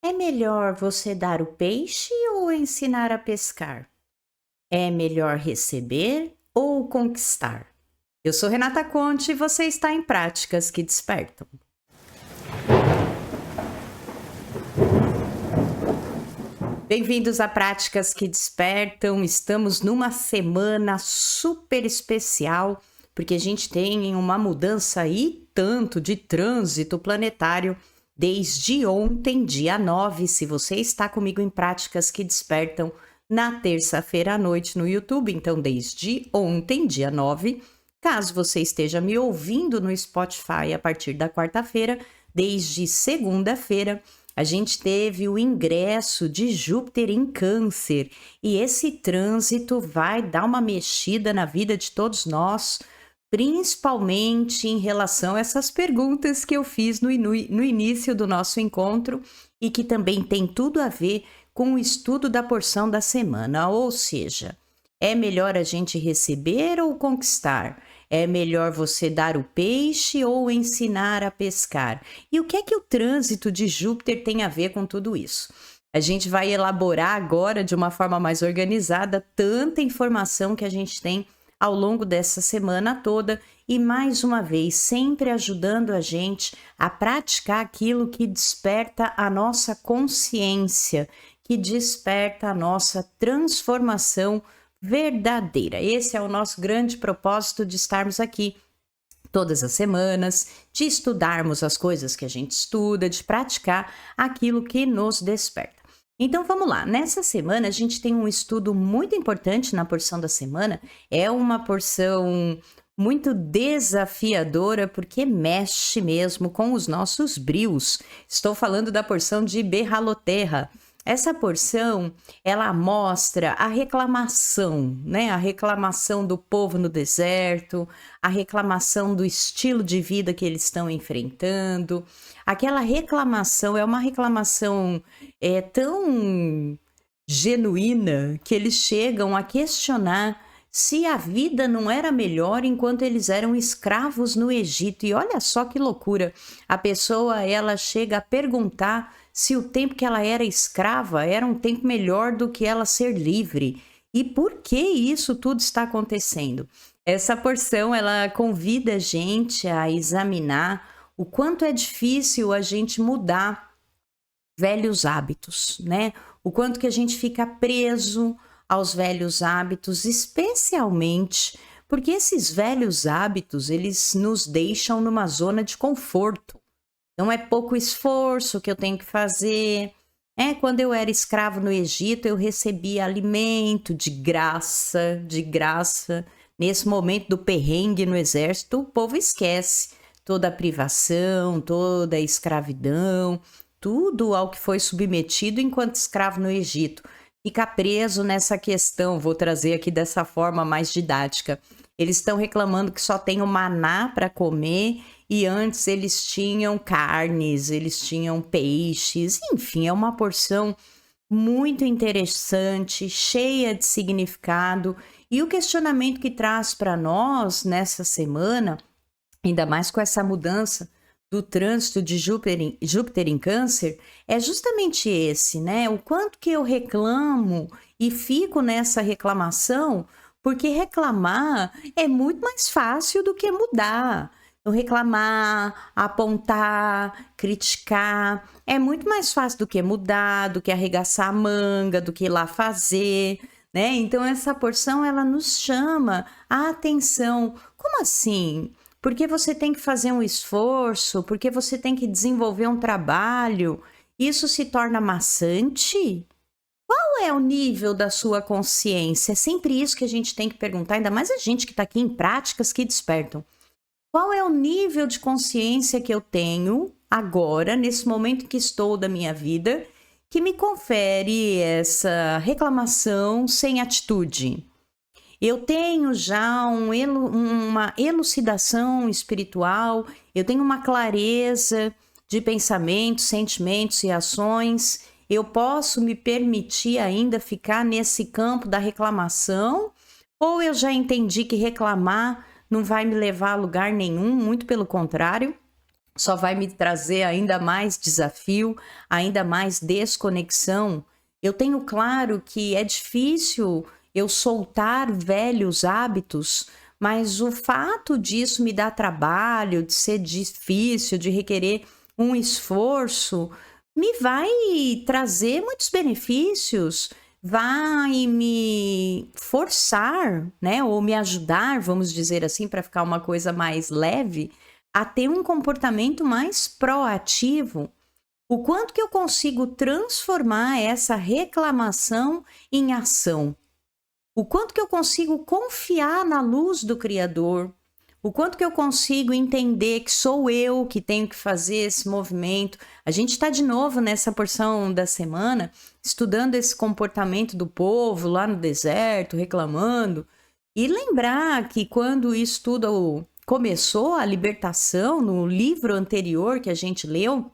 É melhor você dar o peixe ou ensinar a pescar? É melhor receber ou conquistar? Eu sou Renata Conte e você está em Práticas que Despertam. Bem-vindos a Práticas que Despertam. Estamos numa semana super especial, porque a gente tem uma mudança e tanto de trânsito planetário desde ontem, dia 9. Se você está comigo em Práticas que Despertam na terça-feira à noite no YouTube, então desde ontem, dia 9. Caso você esteja me ouvindo no Spotify a partir da quarta-feira, desde segunda-feira, a gente teve o ingresso de Júpiter em Câncer e esse trânsito vai dar uma mexida na vida de todos nós, principalmente em relação a essas perguntas que eu fiz no início do nosso encontro e que também tem tudo a ver com o estudo da porção da semana, ou seja, é melhor a gente receber ou conquistar? É melhor você dar o peixe ou ensinar a pescar? E o que é que o trânsito de Júpiter tem a ver com tudo isso? A gente vai elaborar agora de uma forma mais organizada tanta informação que a gente tem ao longo dessa semana toda e, mais uma vez, sempre ajudando a gente a praticar aquilo que desperta a nossa consciência, que desperta a nossa transformação verdadeira. Esse é o nosso grande propósito de estarmos aqui todas as semanas, de estudarmos as coisas que a gente estuda, de praticar aquilo que nos desperta. Então vamos lá, nessa semana a gente tem um estudo muito importante na porção da semana, é uma porção muito desafiadora porque mexe mesmo com os nossos brios. Estou falando da porção de Berraloterra. Essa porção, ela mostra a reclamação, né? A reclamação do povo no deserto, a reclamação do estilo de vida que eles estão enfrentando. Aquela reclamação é uma reclamação tão genuína que eles chegam a questionar se a vida não era melhor enquanto eles eram escravos no Egito. E olha só que loucura, a pessoa ela chega a perguntar se o tempo que ela era escrava era um tempo melhor do que ela ser livre. E por que isso tudo está acontecendo? Essa porção, ela convida a gente a examinar o quanto é difícil a gente mudar velhos hábitos, né? O quanto que a gente fica preso aos velhos hábitos, especialmente porque esses velhos hábitos, eles nos deixam numa zona de conforto. Então é pouco esforço que eu tenho que fazer. Quando eu era escravo no Egito, eu recebia alimento de graça, de graça. Nesse momento do perrengue no exército, o povo esquece toda a privação, toda a escravidão, tudo ao que foi submetido enquanto escravo no Egito. Fica preso nessa questão, vou trazer aqui dessa forma mais didática. Eles estão reclamando que só tem o maná para comer e antes eles tinham carnes, eles tinham peixes, enfim, é uma porção muito interessante, cheia de significado. E o questionamento que traz para nós nessa semana, ainda mais com essa mudança do trânsito de Júpiter em Câncer, é justamente esse, né? O quanto que eu reclamo e fico nessa reclamação, porque reclamar é muito mais fácil do que mudar. Então, reclamar, apontar, criticar, é muito mais fácil do que mudar, do que arregaçar a manga, do que ir lá fazer, né? Então, essa porção, ela nos chama a atenção. Como assim? Porque você tem que fazer um esforço, porque você tem que desenvolver um trabalho, isso se torna maçante? Qual é o nível da sua consciência? É sempre isso que a gente tem que perguntar, ainda mais a gente que está aqui em práticas que despertam. Qual é o nível de consciência que eu tenho agora, nesse momento que estou da minha vida, que me confere essa reclamação sem atitude? Eu tenho já uma elucidação espiritual, eu tenho uma clareza de pensamentos, sentimentos e ações. Eu posso me permitir ainda ficar nesse campo da reclamação? Ou eu já entendi que reclamar não vai me levar a lugar nenhum, muito pelo contrário, só vai me trazer ainda mais desafio, ainda mais desconexão. Eu tenho claro que é difícil eu soltar velhos hábitos, mas o fato disso me dar trabalho, de ser difícil, de requerer um esforço, me vai trazer muitos benefícios, vai me forçar, né, ou me ajudar, vamos dizer assim, para ficar uma coisa mais leve, a ter um comportamento mais proativo. O quanto que eu consigo transformar essa reclamação em ação? O quanto que eu consigo confiar na luz do Criador? O quanto que eu consigo entender que sou eu que tenho que fazer esse movimento? A gente está de novo nessa porção da semana, estudando esse comportamento do povo lá no deserto, reclamando. E lembrar que quando o estudo começou, a libertação, no livro anterior que a gente leu,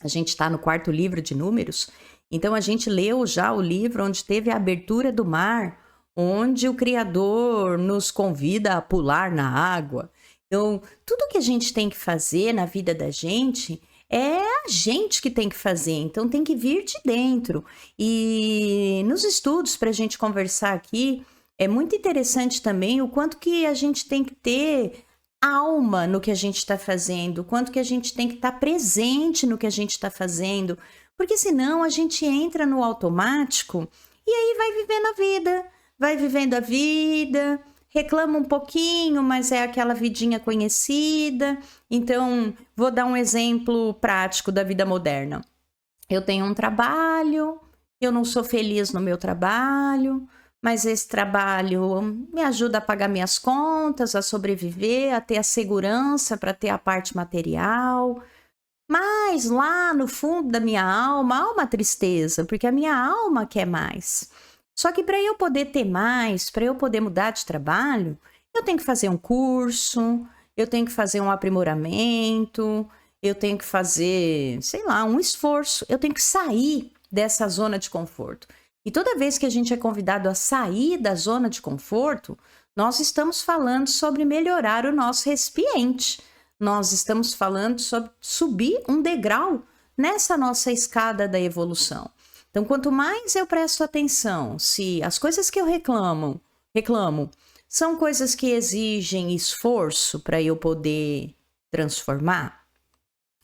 a gente está no 4º livro de Números, então a gente leu já o livro onde teve a abertura do mar, onde o Criador nos convida a pular na água. Então, tudo que a gente tem que fazer na vida da gente é a gente que tem que fazer, então tem que vir de dentro. E nos estudos, para a gente conversar aqui, é muito interessante também o quanto que a gente tem que ter alma no que a gente está fazendo, o quanto que a gente tem que estar presente no que a gente está fazendo, porque senão a gente entra no automático e aí vai vivendo a vida, reclama um pouquinho, mas é aquela vidinha conhecida. Então, vou dar um exemplo prático da vida moderna. Eu tenho um trabalho, eu não sou feliz no meu trabalho, mas esse trabalho me ajuda a pagar minhas contas, a sobreviver, a ter a segurança para ter a parte material. Mas lá no fundo da minha alma há uma tristeza, porque a minha alma quer mais. Só que para eu poder ter mais, para eu poder mudar de trabalho, eu tenho que fazer um curso, eu tenho que fazer um aprimoramento, eu tenho que fazer, sei lá, um esforço, eu tenho que sair dessa zona de conforto. E toda vez que a gente é convidado a sair da zona de conforto, nós estamos falando sobre melhorar o nosso recipiente. Nós estamos falando sobre subir um degrau nessa nossa escada da evolução. Então, quanto mais eu presto atenção, se as coisas que eu reclamo são coisas que exigem esforço para eu poder transformar,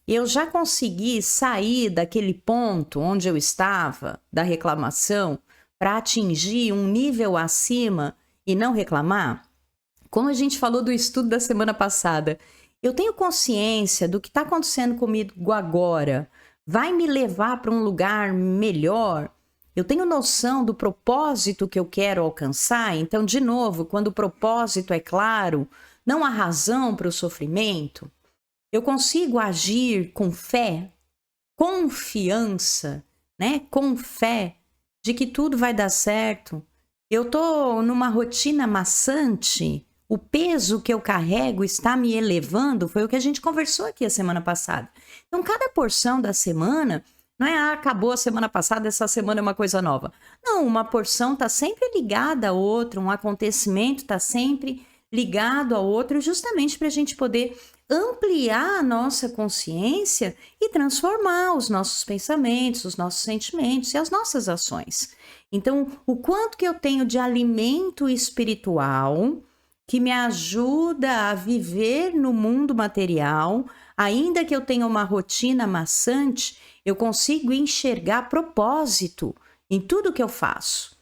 eu já consegui sair daquele ponto onde eu estava, da reclamação, para atingir um nível acima e não reclamar? Como a gente falou do estudo da semana passada, eu tenho consciência do que está acontecendo comigo agora, vai me levar para um lugar melhor? Eu tenho noção do propósito que eu quero alcançar? Então, de novo, quando o propósito é claro, não há razão para o sofrimento. Eu consigo agir com fé, confiança, né? Com fé de que tudo vai dar certo. Eu estou numa rotina maçante, o peso que eu carrego está me elevando, foi o que a gente conversou aqui a semana passada. Então, cada porção da semana, não é acabou a semana passada, essa semana é uma coisa nova. Não, uma porção está sempre ligada a outra, um acontecimento está sempre ligado a outro, justamente para a gente poder ampliar a nossa consciência e transformar os nossos pensamentos, os nossos sentimentos e as nossas ações. Então, o quanto que eu tenho de alimento espiritual que me ajuda a viver no mundo material, ainda que eu tenha uma rotina maçante, eu consigo enxergar propósito em tudo que eu faço.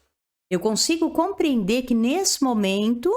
Eu consigo compreender que nesse momento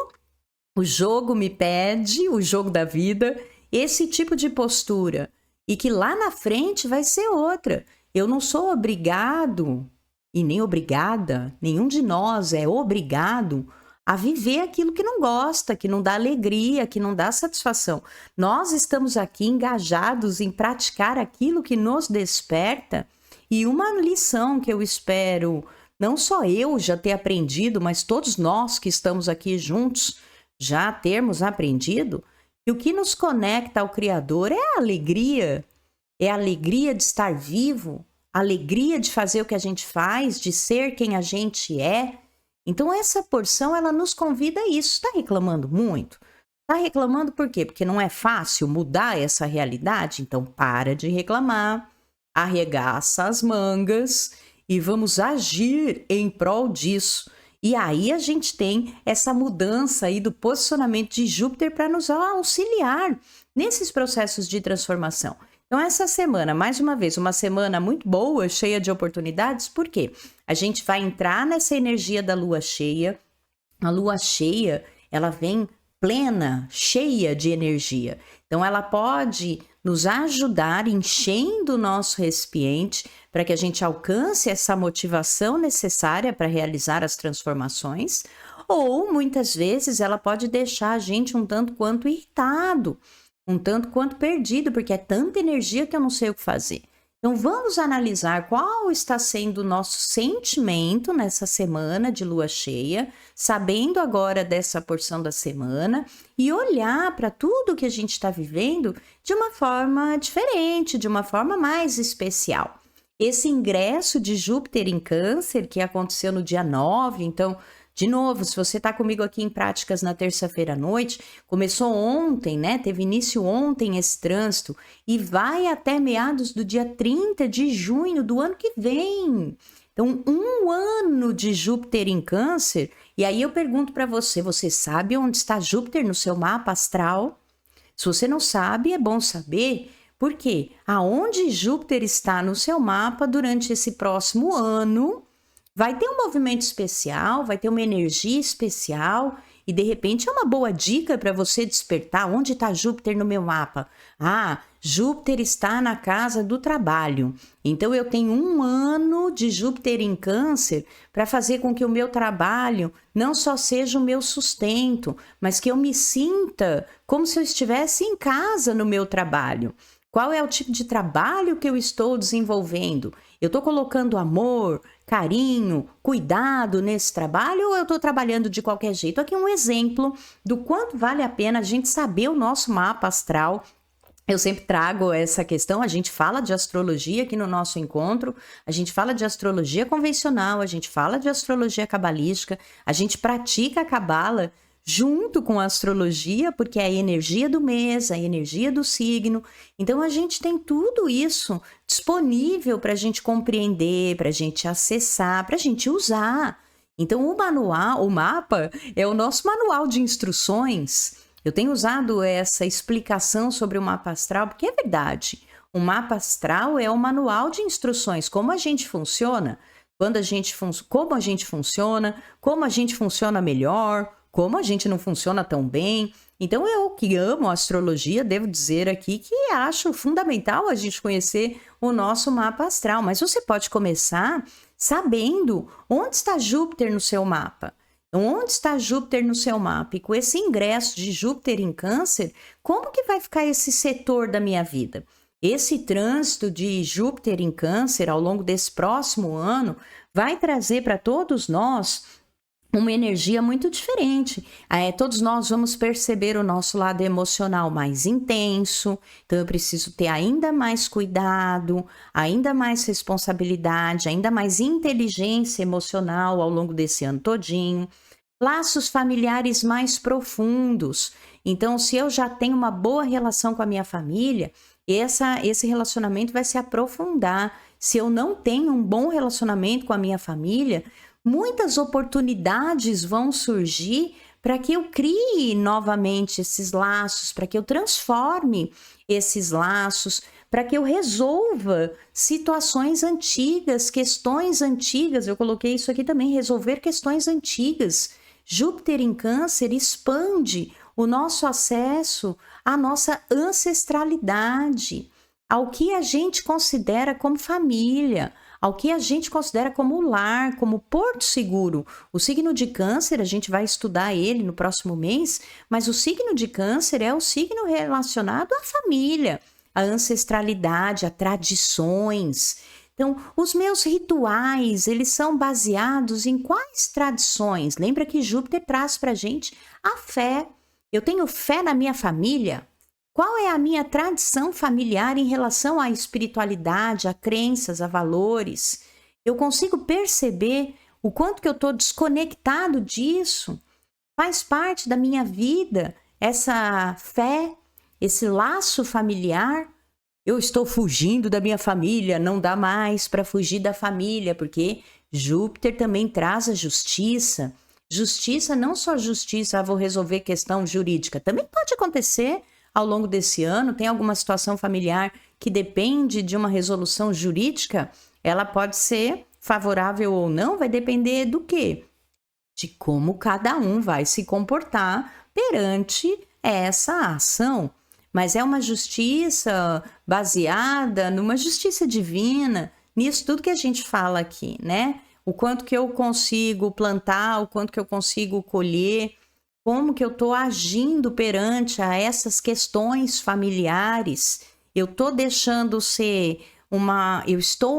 o jogo me pede, o jogo da vida, esse tipo de postura, e que lá na frente vai ser outra. Eu não sou obrigado e nem obrigada, nenhum de nós é obrigado a viver aquilo que não gosta, que não dá alegria, que não dá satisfação. Nós estamos aqui engajados em praticar aquilo que nos desperta, e uma lição que eu espero, não só eu já ter aprendido, mas todos nós que estamos aqui juntos já termos aprendido, que o que nos conecta ao Criador é a alegria de estar vivo, a alegria de fazer o que a gente faz, de ser quem a gente é. Então essa porção, ela nos convida a isso. Está reclamando muito? Tá reclamando por quê? Porque não é fácil mudar essa realidade? Então para de reclamar, arregaça as mangas e vamos agir em prol disso. E aí a gente tem essa mudança aí do posicionamento de Júpiter para nos auxiliar nesses processos de transformação. Então essa semana, mais uma vez, uma semana muito boa, cheia de oportunidades, por quê? A gente vai entrar nessa energia da lua cheia. A lua cheia, ela vem plena, cheia de energia. Então, ela pode nos ajudar enchendo o nosso recipiente para que a gente alcance essa motivação necessária para realizar as transformações, ou muitas vezes ela pode deixar a gente um tanto quanto irritado, um tanto quanto perdido, porque é tanta energia que eu não sei o que fazer. Então, vamos analisar qual está sendo o nosso sentimento nessa semana de lua cheia, sabendo agora dessa porção da semana, e olhar para tudo que a gente está vivendo de uma forma diferente, de uma forma mais especial. Esse ingresso de Júpiter em Câncer, que aconteceu no dia 9, então, de novo, se você está comigo aqui em Práticas na terça-feira à noite, começou ontem, né? Teve início ontem esse trânsito e vai até meados do dia 30 de junho do ano que vem. Então, um ano de Júpiter em Câncer. E aí eu pergunto para você, você sabe onde está Júpiter no seu mapa astral? Se você não sabe, é bom saber. Por quê? Aonde Júpiter está no seu mapa durante esse próximo ano, vai ter um movimento especial, vai ter uma energia especial e de repente é uma boa dica para você despertar. Onde está Júpiter no meu mapa? Ah, Júpiter está na casa do trabalho. Então eu tenho um ano de Júpiter em Câncer para fazer com que o meu trabalho não só seja o meu sustento, mas que eu me sinta como se eu estivesse em casa no meu trabalho. Qual é o tipo de trabalho que eu estou desenvolvendo? Eu estou colocando amor, carinho, cuidado nesse trabalho ou eu estou trabalhando de qualquer jeito? Aqui um exemplo do quanto vale a pena a gente saber o nosso mapa astral. Eu sempre trago essa questão, a gente fala de astrologia aqui no nosso encontro, a gente fala de astrologia convencional, a gente fala de astrologia cabalística, a gente pratica a cabala junto com a astrologia, porque é a energia do mês, a energia do signo. Então, a gente tem tudo isso disponível para a gente compreender, para a gente acessar, para a gente usar. Então, o manual, o mapa, é o nosso manual de instruções. Eu tenho usado essa explicação sobre o mapa astral, porque é verdade. O mapa astral é o manual de instruções, como a gente funciona, como a gente funciona melhor, como a gente não funciona tão bem. Então, eu que amo a astrologia, devo dizer aqui que acho fundamental a gente conhecer o nosso mapa astral. Mas você pode começar sabendo onde está Júpiter no seu mapa. Onde está Júpiter no seu mapa? E com esse ingresso de Júpiter em Câncer, como que vai ficar esse setor da minha vida? Esse trânsito de Júpiter em Câncer ao longo desse próximo ano vai trazer para todos nós uma energia muito diferente. Todos nós vamos perceber o nosso lado emocional mais intenso, então eu preciso ter ainda mais cuidado, ainda mais responsabilidade, ainda mais inteligência emocional ao longo desse ano todinho. Laços familiares mais profundos. Então, se eu já tenho uma boa relação com a minha família, esse relacionamento vai se aprofundar. Se eu não tenho um bom relacionamento com a minha família, muitas oportunidades vão surgir para que eu crie novamente esses laços, para que eu transforme esses laços, para que eu resolva situações antigas, questões antigas. Eu coloquei isso aqui também, resolver questões antigas. Júpiter em Câncer expande o nosso acesso à nossa ancestralidade, ao que a gente considera como família, ao que a gente considera como lar, como porto seguro. O signo de Câncer, a gente vai estudar ele no próximo mês, mas o signo de Câncer é o signo relacionado à família, à ancestralidade, a tradições. Então, os meus rituais, eles são baseados em quais tradições? Lembra que Júpiter traz para a gente a fé. Eu tenho fé na minha família? Qual é a minha tradição familiar em relação à espiritualidade, a crenças, a valores? Eu consigo perceber o quanto que eu estou desconectado disso? Faz parte da minha vida essa fé, esse laço familiar. Eu estou fugindo da minha família, não dá mais para fugir da família, porque Júpiter também traz a justiça. Justiça, não só justiça, vou resolver questão jurídica, também pode acontecer ao longo desse ano. Tem alguma situação familiar que depende de uma resolução jurídica, ela pode ser favorável ou não, vai depender do quê? De como cada um vai se comportar perante essa ação. Mas é uma justiça baseada numa justiça divina, nisso tudo que a gente fala aqui, né? O quanto que eu consigo plantar, o quanto que eu consigo colher, como que eu estou agindo perante a essas questões familiares. Eu estou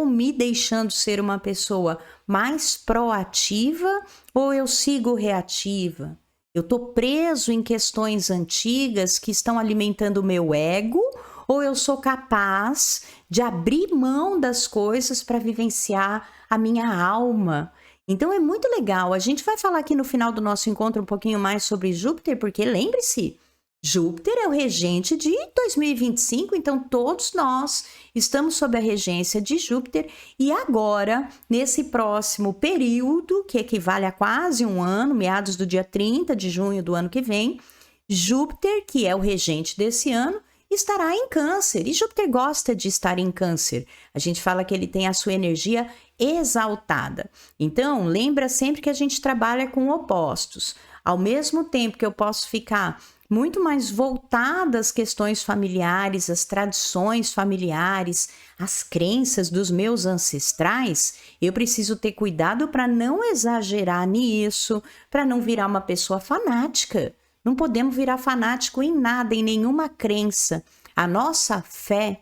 me deixando ser uma pessoa mais proativa ou eu sigo reativa? Eu estou preso em questões antigas que estão alimentando o meu ego ou eu sou capaz de abrir mão das coisas para vivenciar a minha alma? Então é muito legal. A gente vai falar aqui no final do nosso encontro um pouquinho mais sobre Júpiter, porque lembre-se, Júpiter é o regente de 2025, então todos nós estamos sob a regência de Júpiter e agora, nesse próximo período, que equivale a quase um ano, meados do dia 30 de junho do ano que vem, Júpiter, que é o regente desse ano, estará em Câncer. E Júpiter gosta de estar em Câncer. A gente fala que ele tem a sua energia exaltada. Então, lembra sempre que a gente trabalha com opostos. Ao mesmo tempo que eu posso ficar muito mais voltada às questões familiares, às tradições familiares, às crenças dos meus ancestrais, eu preciso ter cuidado para não exagerar nisso, para não virar uma pessoa fanática. Não podemos virar fanático em nada, em nenhuma crença. A nossa fé,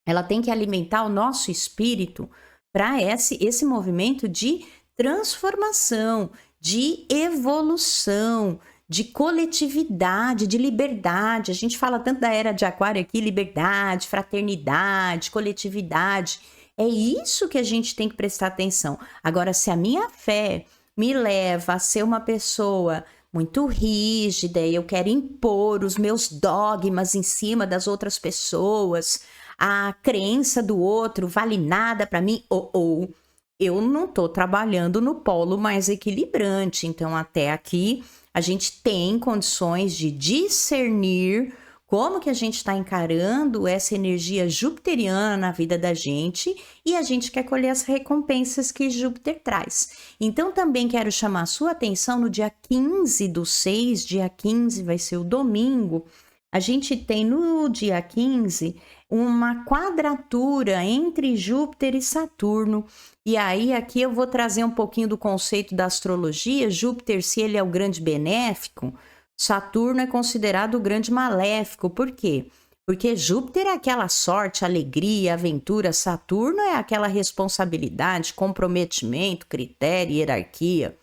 ela tem que alimentar o nosso espírito para esse movimento de transformação, de evolução, de coletividade, de liberdade. A gente fala tanto da era de Aquário aqui, liberdade, fraternidade, coletividade. É isso que a gente tem que prestar atenção. Agora, se a minha fé me leva a ser uma pessoa muito rígida e eu quero impor os meus dogmas em cima das outras pessoas, a crença do outro vale nada para mim, ou eu não estou trabalhando no polo mais equilibrante. Então, até aqui, a gente tem condições de discernir como que a gente está encarando essa energia jupiteriana na vida da gente e a gente quer colher as recompensas que Júpiter traz. Então, também quero chamar a sua atenção no dia 15/6, dia 15 vai ser o domingo, a gente tem no dia 15 uma quadratura entre Júpiter e Saturno. E aí aqui eu vou trazer um pouquinho do conceito da astrologia. Júpiter, se ele é o grande benéfico, Saturno é considerado o grande maléfico. Por quê? Porque Júpiter é aquela sorte, alegria, aventura. Saturno é aquela responsabilidade, comprometimento, critério, hierarquia.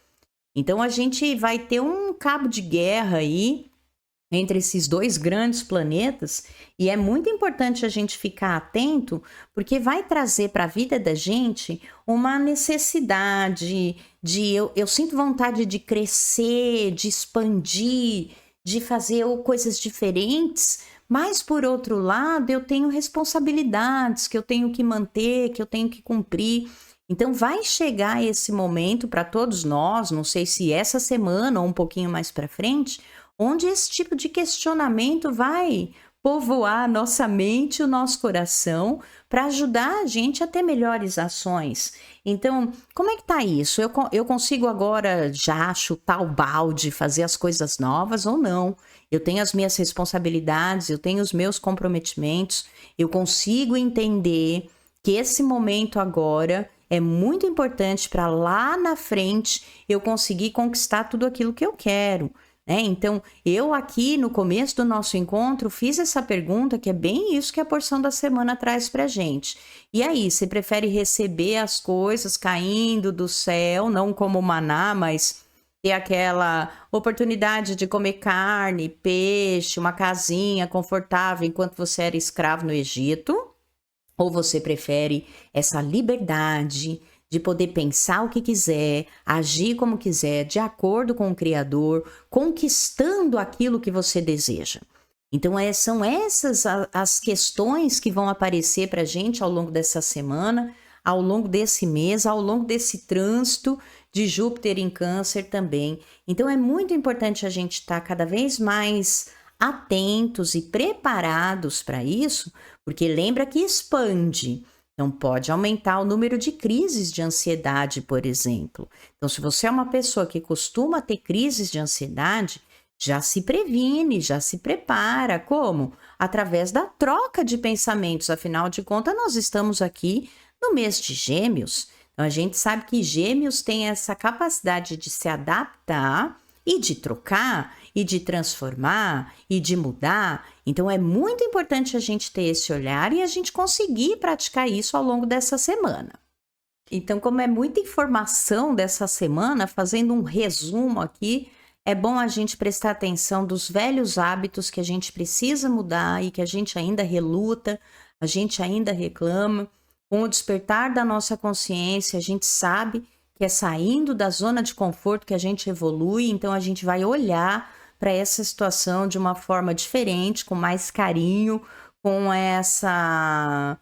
Então a gente vai ter um cabo de guerra aí entre esses dois grandes planetas, e é muito importante a gente ficar atento, porque vai trazer para a vida da gente uma necessidade eu sinto vontade de crescer, de expandir, de fazer coisas diferentes, mas por outro lado eu tenho responsabilidades que eu tenho que manter, que eu tenho que cumprir. Então vai chegar esse momento para todos nós, não sei se essa semana ou um pouquinho mais para frente, onde esse tipo de questionamento vai povoar a nossa mente, o nosso coração, para ajudar a gente a ter melhores ações. Então, como é que tá isso? Eu consigo agora já chutar o balde, fazer as coisas novas ou não? Eu tenho as minhas responsabilidades, eu tenho os meus comprometimentos, eu consigo entender que esse momento agora é muito importante para lá na frente eu conseguir conquistar tudo aquilo que eu quero. Então, eu aqui no começo do nosso encontro fiz essa pergunta, que é bem isso que a porção da semana traz pra gente. E aí, você prefere receber as coisas caindo do céu, não como maná, mas ter aquela oportunidade de comer carne, peixe, uma casinha confortável enquanto você era escravo no Egito? Ou você prefere essa liberdade de poder pensar o que quiser, agir como quiser, de acordo com o Criador, conquistando aquilo que você deseja. Então, são essas as questões que vão aparecer para a gente ao longo dessa semana, ao longo desse mês, ao longo desse trânsito de Júpiter em Câncer também. Então, é muito importante a gente estar cada vez mais atentos e preparados para isso, porque lembra que expande. Então, pode aumentar o número de crises de ansiedade, por exemplo. Então, se você é uma pessoa que costuma ter crises de ansiedade, já se previne, já se prepara. Como? Através da troca de pensamentos. Afinal de contas, nós estamos aqui no mês de Gêmeos. Então, a gente sabe que Gêmeos tem essa capacidade de se adaptar e de trocar, e de transformar, e de mudar. Então, é muito importante a gente ter esse olhar e a gente conseguir praticar isso ao longo dessa semana. Então, como é muita informação dessa semana, fazendo um resumo aqui, é bom a gente prestar atenção dos velhos hábitos que a gente precisa mudar e que a gente ainda reluta, a gente ainda reclama. Com o despertar da nossa consciência, a gente sabe que é saindo da zona de conforto que a gente evolui, então a gente vai olhar para essa situação de uma forma diferente, com mais carinho, com essa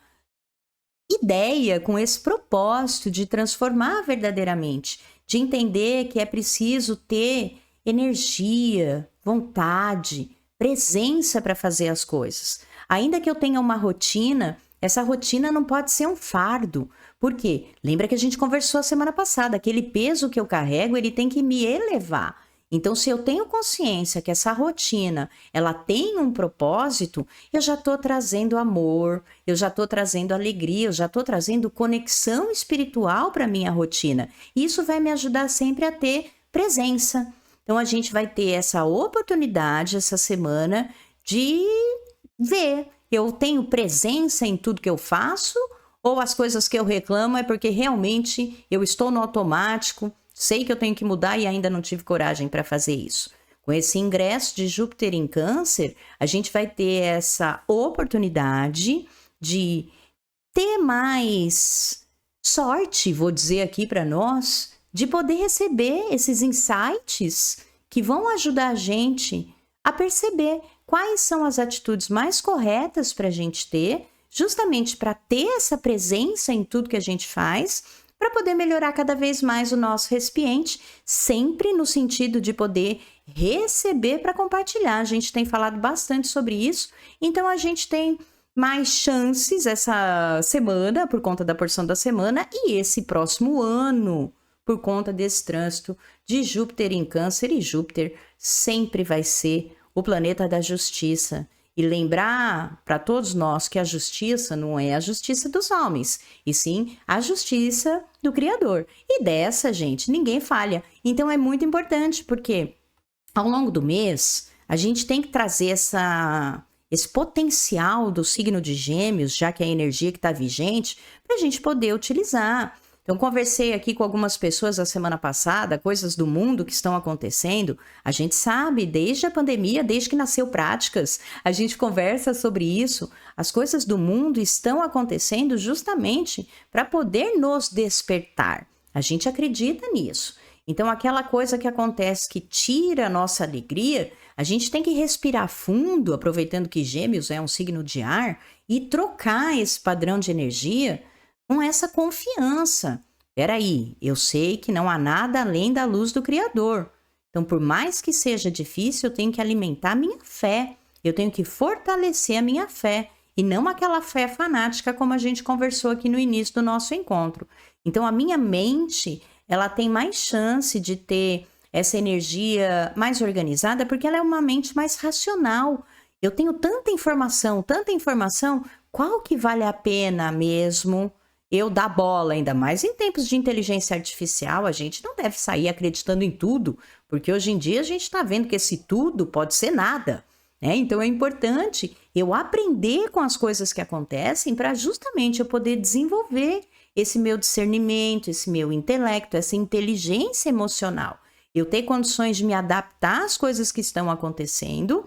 ideia, com esse propósito de transformar verdadeiramente, de entender que é preciso ter energia, vontade, presença para fazer as coisas. Ainda que eu tenha uma rotina, essa rotina não pode ser um fardo. Por quê? Lembra que a gente conversou a semana passada, aquele peso que eu carrego, ele tem que me elevar. Então, se eu tenho consciência que essa rotina, ela tem um propósito, eu já estou trazendo amor, eu já estou trazendo alegria, eu já estou trazendo conexão espiritual para a minha rotina. E isso vai me ajudar sempre a ter presença. Então, a gente vai ter essa oportunidade essa semana de ver, eu tenho presença em tudo que eu faço ou as coisas que eu reclamo é porque realmente eu estou no automático, sei que eu tenho que mudar e ainda não tive coragem para fazer isso. Com esse ingresso de Júpiter em Câncer, a gente vai ter essa oportunidade de ter mais sorte, vou dizer aqui para nós, de poder receber esses insights que vão ajudar a gente a perceber quais são as atitudes mais corretas para a gente ter, justamente para ter essa presença em tudo que a gente faz, para poder melhorar cada vez mais o nosso recipiente, sempre no sentido de poder receber para compartilhar. A gente tem falado bastante sobre isso, então a gente tem mais chances essa semana, por conta da porção da semana, e esse próximo ano, por conta desse trânsito de Júpiter em Câncer, e Júpiter sempre vai ser o planeta da justiça. E lembrar para todos nós que a justiça não é a justiça dos homens, e sim a justiça do Criador. E dessa, gente, ninguém falha. Então é muito importante, porque ao longo do mês, a gente tem que trazer esse potencial do signo de Gêmeos, já que é a energia que está vigente, para a gente poder utilizar. Então, conversei aqui com algumas pessoas a semana passada, coisas do mundo que estão acontecendo. A gente sabe, desde a pandemia, desde que nasceu Práticas, a gente conversa sobre isso. As coisas do mundo estão acontecendo justamente para poder nos despertar. A gente acredita nisso. Então, aquela coisa que acontece que tira a nossa alegria, a gente tem que respirar fundo, aproveitando que Gêmeos é um signo de ar, e trocar esse padrão de energia com essa confiança. Peraí, eu sei que não há nada além da luz do Criador. Então, por mais que seja difícil, eu tenho que alimentar a minha fé. Eu tenho que fortalecer a minha fé. E não aquela fé fanática como a gente conversou aqui no início do nosso encontro. Então, a minha mente, ela tem mais chance de ter essa energia mais organizada porque ela é uma mente mais racional. Eu tenho tanta informação, qual que vale a pena mesmo eu dar bola, ainda mais em tempos de inteligência artificial? A gente não deve sair acreditando em tudo, porque hoje em dia a gente está vendo que esse tudo pode ser nada, né? Então é importante eu aprender com as coisas que acontecem para justamente eu poder desenvolver esse meu discernimento, esse meu intelecto, essa inteligência emocional. Eu ter condições de me adaptar às coisas que estão acontecendo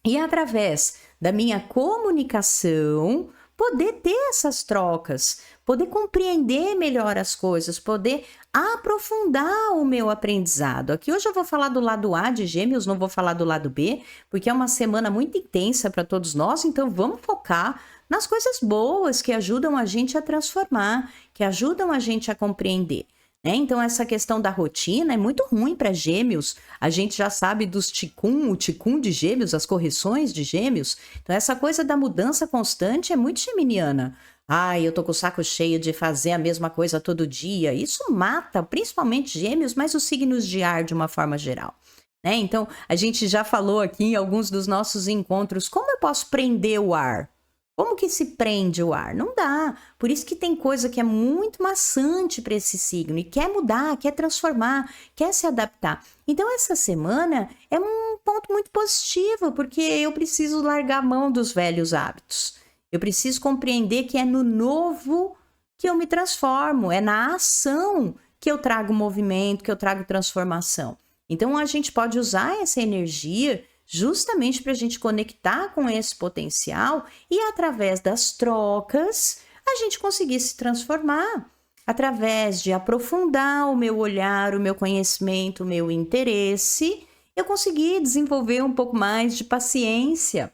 e através da minha comunicação poder ter essas trocas, poder compreender melhor as coisas, poder aprofundar o meu aprendizado. Aqui hoje eu vou falar do lado A de Gêmeos, não vou falar do lado B, porque é uma semana muito intensa para todos nós, então vamos focar nas coisas boas que ajudam a gente a transformar, que ajudam a gente a compreender. Então, essa questão da rotina é muito ruim para Gêmeos. A gente já sabe dos ticum, o ticum de Gêmeos, as correções de Gêmeos. Então, essa coisa da mudança constante é muito geminiana. Ai, eu tô com o saco cheio de fazer a mesma coisa todo dia. Isso mata, principalmente Gêmeos, mas os signos de ar de uma forma geral. Então, a gente já falou aqui em alguns dos nossos encontros, como eu posso prender o ar? Como que se prende o ar? Não dá. Por isso que tem coisa que é muito maçante para esse signo e quer mudar, quer transformar, quer se adaptar. Então, essa semana é um ponto muito positivo, porque eu preciso largar a mão dos velhos hábitos. Eu preciso compreender que é no novo que eu me transformo, é na ação que eu trago movimento, que eu trago transformação. Então, a gente pode usar essa energia justamente para a gente conectar com esse potencial e através das trocas a gente conseguir se transformar, através de aprofundar o meu olhar, o meu conhecimento, o meu interesse, eu conseguir desenvolver um pouco mais de paciência.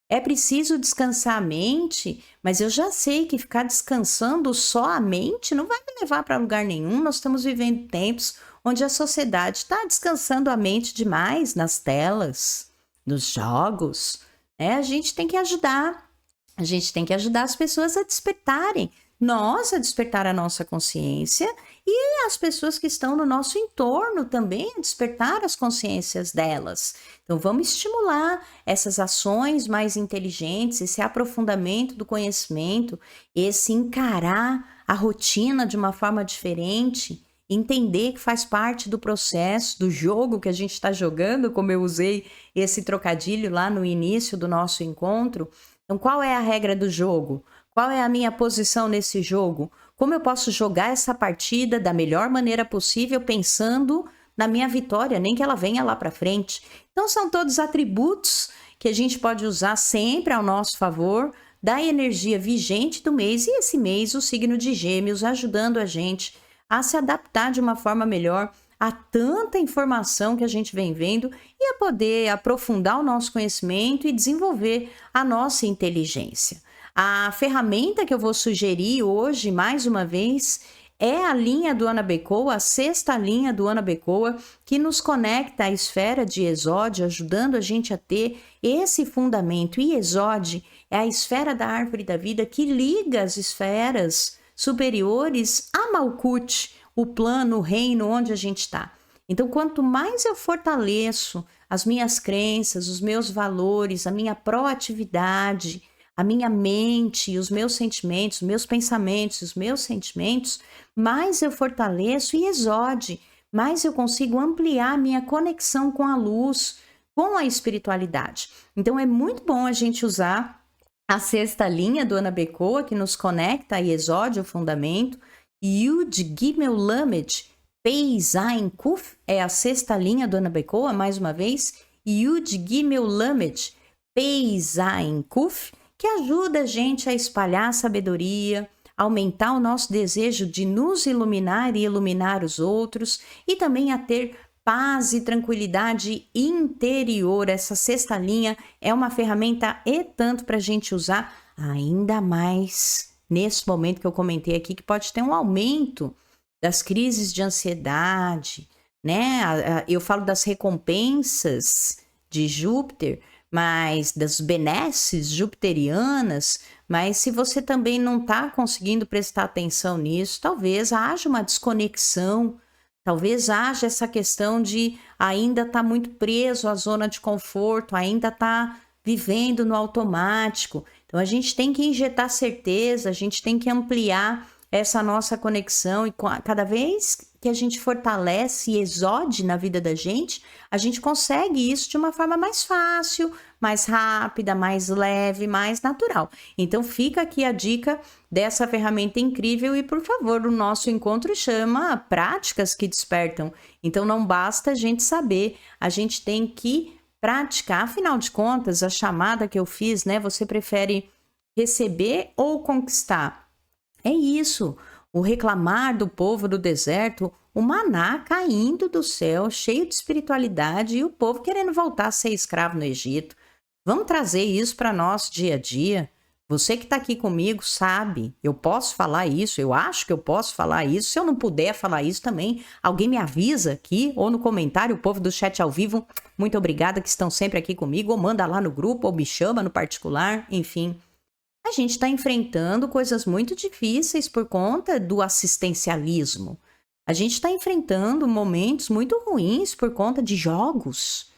É preciso descansar a mente, mas eu já sei que ficar descansando só a mente não vai me levar para lugar nenhum. Nós estamos vivendo tempos onde a sociedade está descansando a mente demais nas telas, nos jogos. A gente tem que ajudar as pessoas a despertarem, nós a despertar a nossa consciência e as pessoas que estão no nosso entorno também a despertar as consciências delas. Então vamos estimular essas ações mais inteligentes, esse aprofundamento do conhecimento, esse encarar a rotina de uma forma diferente, entender que faz parte do processo, do jogo que a gente está jogando, como eu usei esse trocadilho lá no início do nosso encontro. Então, qual é a regra do jogo? Qual é a minha posição nesse jogo? Como eu posso jogar essa partida da melhor maneira possível, pensando na minha vitória, nem que ela venha lá para frente. Então, são todos atributos que a gente pode usar sempre ao nosso favor, da energia vigente do mês, e esse mês o signo de Gêmeos ajudando a gente a se adaptar de uma forma melhor a tanta informação que a gente vem vendo e a poder aprofundar o nosso conhecimento e desenvolver a nossa inteligência. A ferramenta que eu vou sugerir hoje, mais uma vez, é a linha do Anabecoa, a sexta linha do Anabecoa, que nos conecta à esfera de Exode, ajudando a gente a ter esse fundamento. E Exode é a esfera da árvore da vida que liga as esferas superiores a Malkuth, o plano, o reino onde a gente está. Então, quanto mais eu fortaleço as minhas crenças, os meus valores, a minha proatividade, a minha mente, os meus sentimentos, os meus pensamentos, os meus sentimentos, mais eu fortaleço e Exode, mais eu consigo ampliar minha conexão com a luz, com a espiritualidade. Então, é muito bom a gente usar a sexta linha do Anabecoa, que nos conecta a Exode, o fundamento. Yud Gimel Lamed Pei Zayin Kuf é a sexta linha do Anabecoa, mais uma vez. Yud Gimel Lamed Pei Zayin Kuf, que ajuda a gente a espalhar a sabedoria, aumentar o nosso desejo de nos iluminar e iluminar os outros, e também a ter paz e tranquilidade interior. Essa sexta linha é uma ferramenta e tanto para a gente usar, ainda mais nesse momento que eu comentei aqui, que pode ter um aumento das crises de ansiedade, Eu falo das recompensas de Júpiter, mas das benesses jupiterianas, mas se você também não está conseguindo prestar atenção nisso, talvez haja uma desconexão. Talvez haja essa questão de ainda estar muito preso à zona de conforto, ainda estar vivendo no automático. Então, a gente tem que injetar certeza, a gente tem que ampliar essa nossa conexão e cada vez que a gente fortalece e exode na vida da gente, a gente consegue isso de uma forma mais fácil, mais rápida, mais leve, mais natural. Então, fica aqui a dica dessa ferramenta incrível e, por favor, o nosso encontro chama Práticas que Despertam. Então, não basta a gente saber, a gente tem que praticar. Afinal de contas, a chamada que eu fiz, Você prefere receber ou conquistar? É isso, o reclamar do povo do deserto, o maná caindo do céu, cheio de espiritualidade e o povo querendo voltar a ser escravo no Egito. Vamos trazer isso para nosso dia a dia. Você que está aqui comigo sabe, eu posso falar isso, eu acho que eu posso falar isso. Se eu não puder falar isso também, alguém me avisa aqui ou no comentário, o povo do chat ao vivo. Muito obrigada que estão sempre aqui comigo, ou manda lá no grupo, ou me chama no particular, enfim. A gente está enfrentando coisas muito difíceis por conta do assistencialismo. A gente está enfrentando momentos muito ruins por conta de jogos.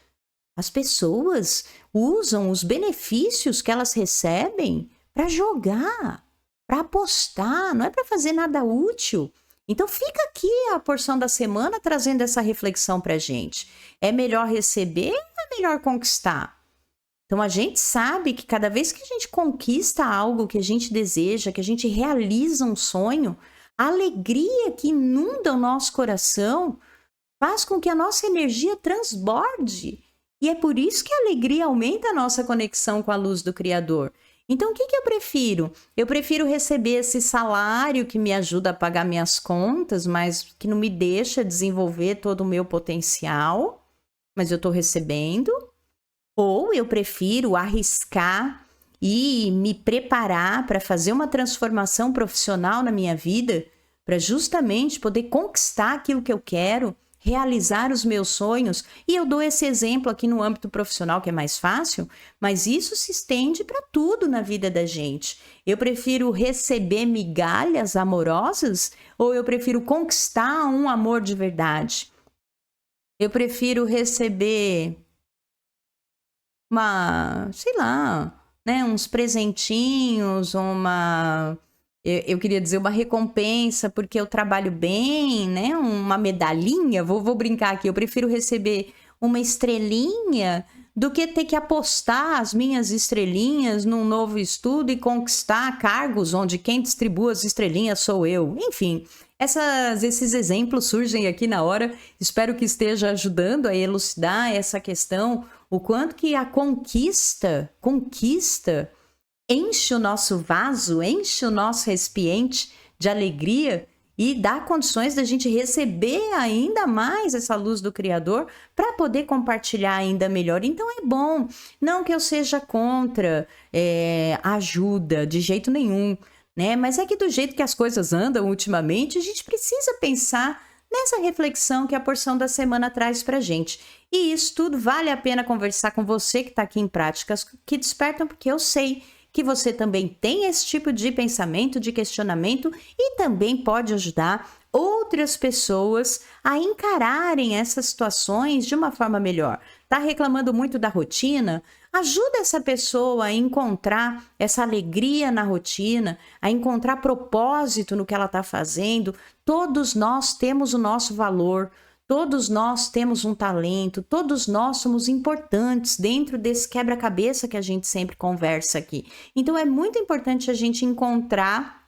As pessoas usam os benefícios que elas recebem para jogar, para apostar, não é para fazer nada útil. Então fica aqui a porção da semana trazendo essa reflexão para a gente. É melhor receber ou é melhor conquistar? Então a gente sabe que cada vez que a gente conquista algo que a gente deseja, que a gente realiza um sonho, a alegria que inunda o nosso coração faz com que a nossa energia transborde. E é por isso que a alegria aumenta a nossa conexão com a luz do Criador. Então, o que eu prefiro? Eu prefiro receber esse salário que me ajuda a pagar minhas contas, mas que não me deixa desenvolver todo o meu potencial, mas eu estou recebendo. Ou eu prefiro arriscar e me preparar para fazer uma transformação profissional na minha vida, para justamente poder conquistar aquilo que eu quero, realizar os meus sonhos. E eu dou esse exemplo aqui no âmbito profissional, que é mais fácil, mas isso se estende para tudo na vida da gente. Eu prefiro receber migalhas amorosas ou eu prefiro conquistar um amor de verdade? Eu prefiro receber uns presentinhos, eu queria dizer uma recompensa porque eu trabalho bem, né? Uma medalhinha, vou brincar aqui, eu prefiro receber uma estrelinha do que ter que apostar as minhas estrelinhas num novo estudo e conquistar cargos onde quem distribui as estrelinhas sou eu. Enfim, esses exemplos surgem aqui na hora, espero que esteja ajudando a elucidar essa questão, o quanto que a conquista enche o nosso vaso, enche o nosso recipiente de alegria e dá condições da gente receber ainda mais essa luz do Criador para poder compartilhar ainda melhor. Então é bom, não que eu seja contra ajuda, de jeito nenhum, né? Mas é que do jeito que as coisas andam ultimamente, a gente precisa pensar nessa reflexão que a porção da semana traz para gente. E isso tudo vale a pena conversar com você que está aqui em Práticas que Despertam, porque eu sei que você também tem esse tipo de pensamento, de questionamento e também pode ajudar outras pessoas a encararem essas situações de uma forma melhor. Tá reclamando muito da rotina? Ajuda essa pessoa a encontrar essa alegria na rotina, a encontrar propósito no que ela está fazendo. Todos nós temos o nosso valor, todos nós temos um talento, todos nós somos importantes dentro desse quebra-cabeça que a gente sempre conversa aqui. Então é muito importante a gente encontrar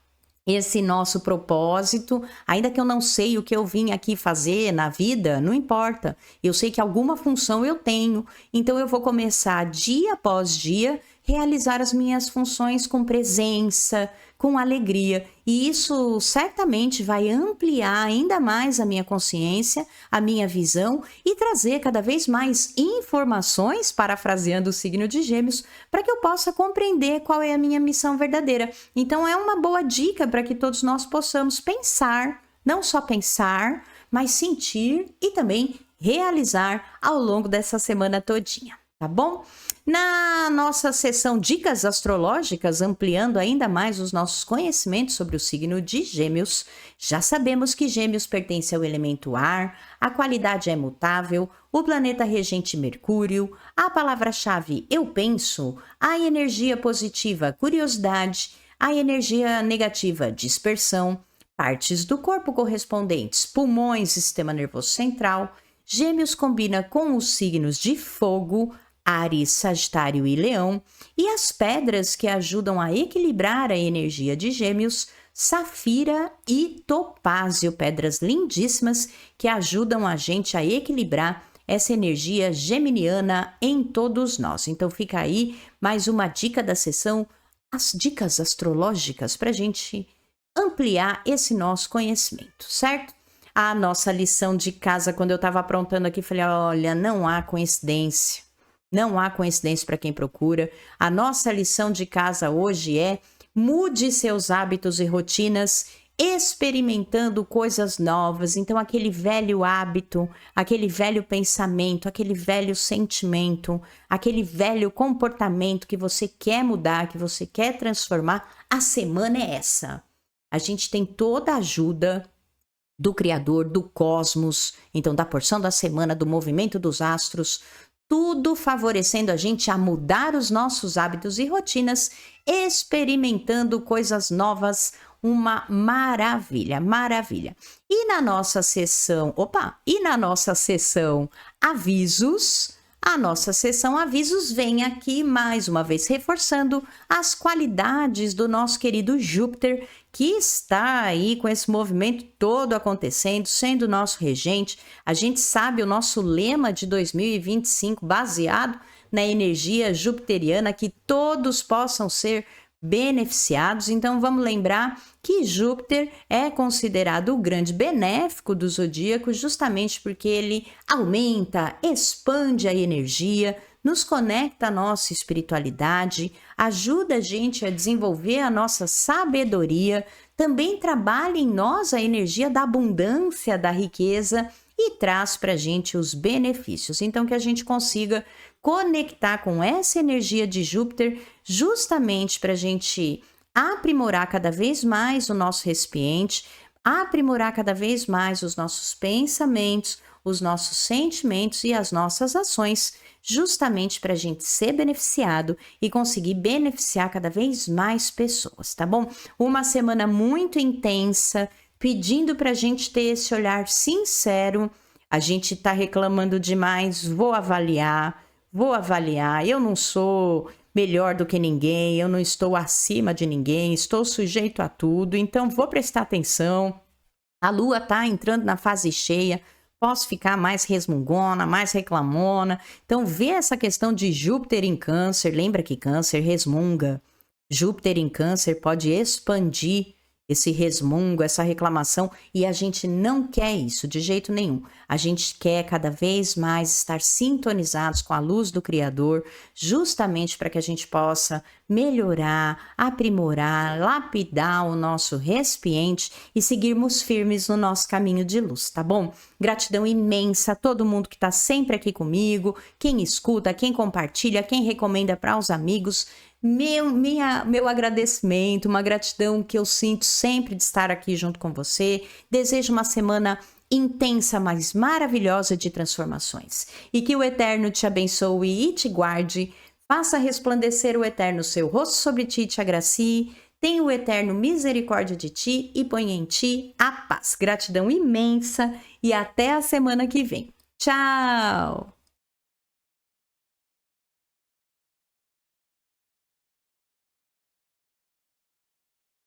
esse nosso propósito, ainda que eu não sei o que eu vim aqui fazer na vida, não importa. Eu sei que alguma função eu tenho, então eu vou começar dia após dia realizar as minhas funções com presença, com alegria. E isso certamente vai ampliar ainda mais a minha consciência, a minha visão e trazer cada vez mais informações, parafraseando o signo de Gêmeos, para que eu possa compreender qual é a minha missão verdadeira. Então é uma boa dica para que todos nós possamos pensar, não só pensar, mas sentir e também realizar ao longo dessa semana todinha, tá bom? Na nossa sessão Dicas Astrológicas, ampliando ainda mais os nossos conhecimentos sobre o signo de Gêmeos, já sabemos que Gêmeos pertence ao elemento ar, a qualidade é mutável, o planeta regente Mercúrio, a palavra-chave eu penso, a energia positiva curiosidade, a energia negativa dispersão, partes do corpo correspondentes pulmões e sistema nervoso central. Gêmeos combina com os signos de fogo, Áries, Sagitário e Leão, e as pedras que ajudam a equilibrar a energia de Gêmeos, Safira e Topázio, pedras lindíssimas que ajudam a gente a equilibrar essa energia geminiana em todos nós. Então fica aí mais uma dica da sessão, as dicas astrológicas para a gente ampliar esse nosso conhecimento, certo? A nossa lição de casa, quando eu estava aprontando aqui, falei, olha, não há coincidência. Não há coincidência para quem procura. A nossa lição de casa hoje é: mude seus hábitos e rotinas, experimentando coisas novas. Então, aquele velho hábito, aquele velho pensamento, aquele velho sentimento, aquele velho comportamento que você quer mudar, que você quer transformar, a semana é essa. A gente tem toda a ajuda do Criador, do cosmos, então da porção da semana, do movimento dos astros, tudo favorecendo a gente a mudar os nossos hábitos e rotinas, experimentando coisas novas, uma maravilha, maravilha. E na nossa sessão avisos, a nossa sessão avisos vem aqui mais uma vez reforçando as qualidades do nosso querido Júpiter, que está aí com esse movimento todo acontecendo, sendo nosso regente. A gente sabe o nosso lema de 2025 baseado na energia jupiteriana, que todos possam ser beneficiados. Então vamos lembrar que Júpiter é considerado o grande benéfico do zodíaco, justamente porque ele aumenta, expande a energia, nos conecta à nossa espiritualidade, ajuda a gente a desenvolver a nossa sabedoria, também trabalha em nós a energia da abundância, da riqueza e traz para a gente os benefícios. Então que a gente consiga conectar com essa energia de Júpiter justamente para a gente aprimorar cada vez mais o nosso recipiente, aprimorar cada vez mais os nossos pensamentos, os nossos sentimentos e as nossas ações, justamente para a gente ser beneficiado e conseguir beneficiar cada vez mais pessoas, tá bom? Uma semana muito intensa, pedindo para a gente ter esse olhar sincero. A gente está reclamando demais, vou avaliar, eu não sou melhor do que ninguém, eu não estou acima de ninguém, estou sujeito a tudo, então vou prestar atenção. A lua está entrando na fase cheia, posso ficar mais resmungona, mais reclamona. Então vê essa questão de Júpiter em Câncer, lembra que Câncer resmunga. Júpiter em Câncer pode expandir esse resmungo, essa reclamação, e a gente não quer isso de jeito nenhum. A gente quer cada vez mais estar sintonizados com a luz do Criador, justamente para que a gente possa melhorar, aprimorar, lapidar o nosso recipiente e seguirmos firmes no nosso caminho de luz, tá bom? Gratidão imensa a todo mundo que está sempre aqui comigo, quem escuta, quem compartilha, quem recomenda para os amigos. Meu agradecimento, uma gratidão que eu sinto sempre de estar aqui junto com você. Desejo uma semana intensa, mas maravilhosa de transformações. E que o Eterno te abençoe e te guarde, faça resplandecer o Eterno seu rosto sobre ti e te agracie, tenha o Eterno misericórdia de ti e ponha em ti a paz. Gratidão imensa e até a semana que vem. Tchau!